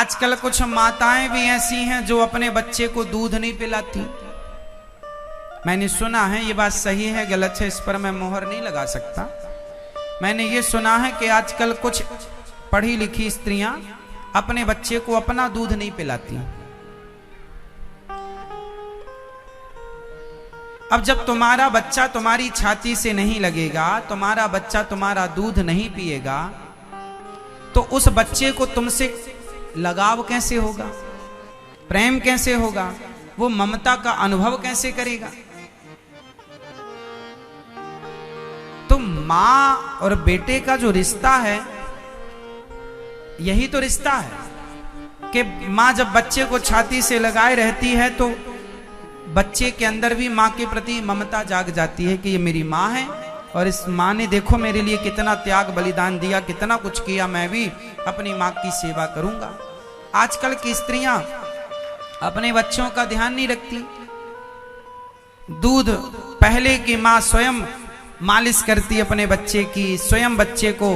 आजकल कुछ माताएं भी ऐसी हैं जो अपने बच्चे को दूध नहीं पिलाती। मैंने सुना है, ये बात सही है गलत है इस पर मैं मोहर नहीं लगा सकता। मैंने ये सुना है कि आजकल कुछ पढ़ी लिखी स्त्रियां अपने बच्चे को अपना दूध नहीं पिलाती। अब जब तुम्हारा बच्चा तुम्हारी छाती से नहीं लगेगा, तुम्हारा बच्चा तुम्हारा दूध नहीं पिएगा, तो उस बच्चे को तुमसे लगाव कैसे होगा, प्रेम कैसे होगा, वो ममता का अनुभव कैसे करेगा। तो मां और बेटे का जो रिश्ता है, यही तो रिश्ता है कि मां जब बच्चे को छाती से लगाए रहती है तो बच्चे के अंदर भी मां के प्रति ममता जाग जाती है कि ये मेरी मां है और इस मां ने देखो मेरे लिए कितना त्याग बलिदान दिया, कितना कुछ किया, मैं भी अपनी मां की सेवा करूंगा। आजकल की स्त्रियां अपने बच्चों का ध्यान नहीं रखती। दूध पहले की मां स्वयं मालिश करती अपने बच्चे की, स्वयं बच्चे को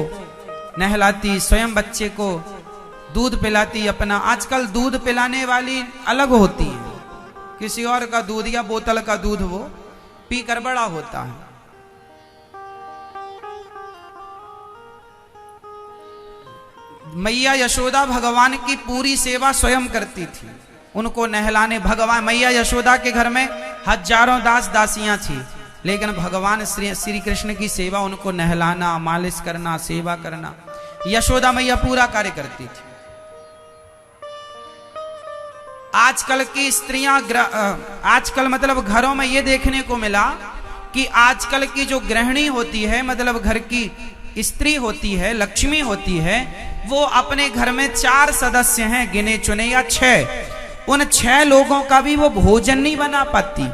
नहलाती, स्वयं बच्चे को दूध पिलाती अपना। आजकल दूध पिलाने वाली अलग होती है, किसी और का दूध या बोतल का दूध वो पीकर बड़ा होता है। मैया यशोदा भगवान की पूरी सेवा स्वयं करती थी, उनको नहलाने। भगवान मैया यशोदा के घर में हजारों दास दासियां थी, लेकिन भगवान श्री कृष्ण की सेवा, उनको नहलाना, मालिश करना, सेवा करना, यशोदा मैया पूरा कार्य करती थी। आजकल की स्त्रियां, आजकल मतलब घरों में ये देखने को मिला कि आजकल की जो गृहिणी होती है, मतलब घर की स्त्री होती है, लक्ष्मी होती है, वो अपने घर में 4 सदस्य हैं गिने चुने या 6, उन 6 लोगों का भी वो भोजन नहीं बना पाती।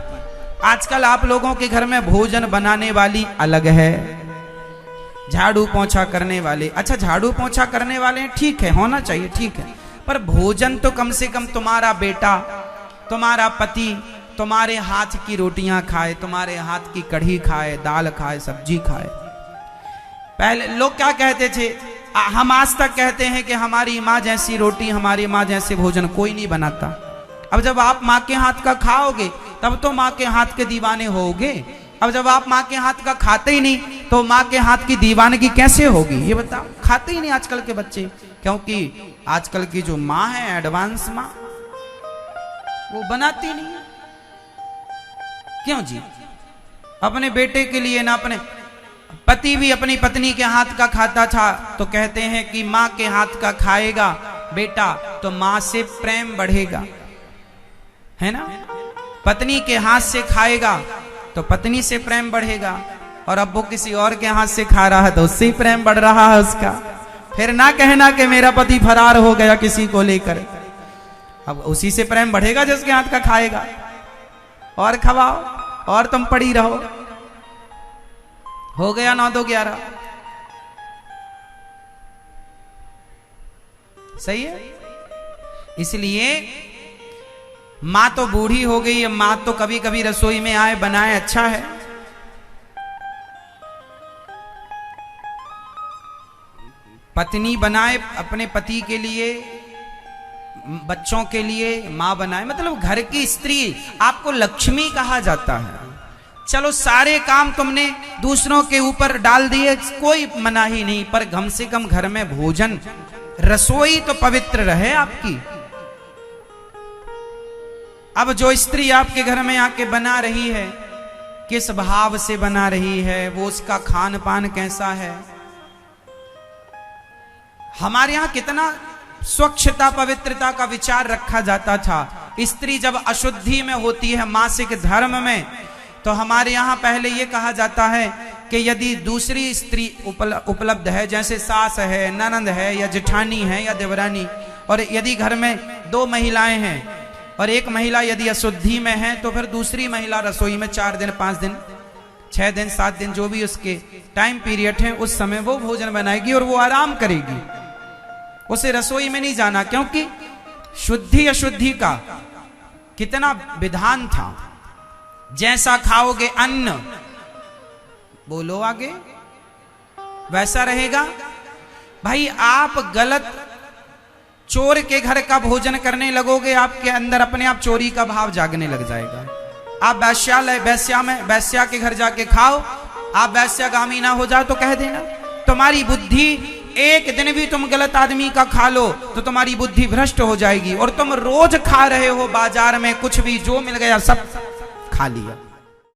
आजकल आप लोगों के घर में भोजन बनाने वाली अलग है, झाड़ू पोंछा करने वाले। अच्छा, झाड़ू पोंछा करने वाले ठीक है, होना चाहिए, ठीक है, पर भोजन तो कम से कम तुम्हारा बेटा, तुम्हारा पति तुम्हारे हाथ की रोटियां खाए, तुम्हारे हाथ की कढ़ी खाए, दाल खाए, सब्जी खाए। पहले लोग क्या कहते थे, हम आज तक कहते हैं कि हमारी माँ जैसी रोटी, हमारी माँ जैसे भोजन कोई नहीं बनाता। अब जब आप माँ के हाथ का खाओगे तब तो माँ के हाथ के दीवाने होगे। अब जब आप माँ के हाथ का खाते ही नहीं तो माँ के हाथ की दीवानगी कैसे होगी, ये बताओ। खाते ही नहीं आजकल के बच्चे, क्योंकि आजकल की जो माँ है, एडवांस माँ, वो बनाती नहीं है। क्यों जी? अपने बेटे के लिए ना, अपने पति भी अपनी पत्नी के हाथ का खाता था तो कहते हैं कि माँ के हाथ का खाएगा बेटा तो माँ से प्रेम बढ़ेगा, है ना। पत्नी के हाथ से खाएगा तो पत्नी से प्रेम बढ़ेगा, और अब वो किसी और के हाथ से खा रहा है तो उससे ही प्रेम बढ़ रहा है उसका। फिर ना कहना कि मेरा पति फरार हो गया किसी को लेकर, अब उसी से प्रेम बढ़ेगा जिसके हाथ का खाएगा। और खवाओ और तुम पड़ी रहो। हो गया 9 2 11, सही है। इसलिए मां तो बूढ़ी हो गई है, मां तो कभी कभी रसोई में आए, बनाए, अच्छा है। पत्नी बनाए अपने पति के लिए, बच्चों के लिए मां बनाए, मतलब घर की स्त्री आपको लक्ष्मी कहा जाता है। चलो सारे काम तुमने दूसरों के ऊपर डाल दिए, कोई मना ही नहीं, पर कम से कम घर में भोजन, रसोई तो पवित्र रहे आपकी। अब जो स्त्री आपके घर में आके बना रही है, किस भाव से बना रही है, वो उसका खान पान कैसा है। हमारे यहां कितना स्वच्छता पवित्रता का विचार रखा जाता था। स्त्री जब अशुद्धि में होती है मासिक धर्म में, तो हमारे यहाँ पहले ये कहा जाता है कि यदि दूसरी स्त्री उपलब्ध है, जैसे सास है, ननंद है, या जेठानी है, या देवरानी, और यदि घर में 2 महिलाएं हैं और एक महिला यदि अशुद्धि में है, तो फिर दूसरी महिला रसोई में 4 दिन, 5 दिन, 6 दिन, 7 दिन, जो भी उसके टाइम पीरियड है, उस समय वो भोजन बनाएगी और वो आराम करेगी, उसे रसोई में नहीं जाना। क्योंकि शुद्धि अशुद्धि का कितना विधान था। जैसा खाओगे अन्न, बोलो आगे, वैसा रहेगा। भाई आप गलत चोर के घर का भोजन करने लगोगे, आपके अंदर अपने आप चोरी का भाव जागने लग जाएगा। आप वैश्या के घर जाके खाओ, आप वैश्यागामी ना हो जाओ तो कह देना। तुम्हारी बुद्धि, एक दिन भी तुम गलत आदमी का खा लो तो तुम्हारी बुद्धि भ्रष्ट हो जाएगी, और तुम रोज खा रहे हो बाजार में कुछ भी जो मिल गया सब खा लिया।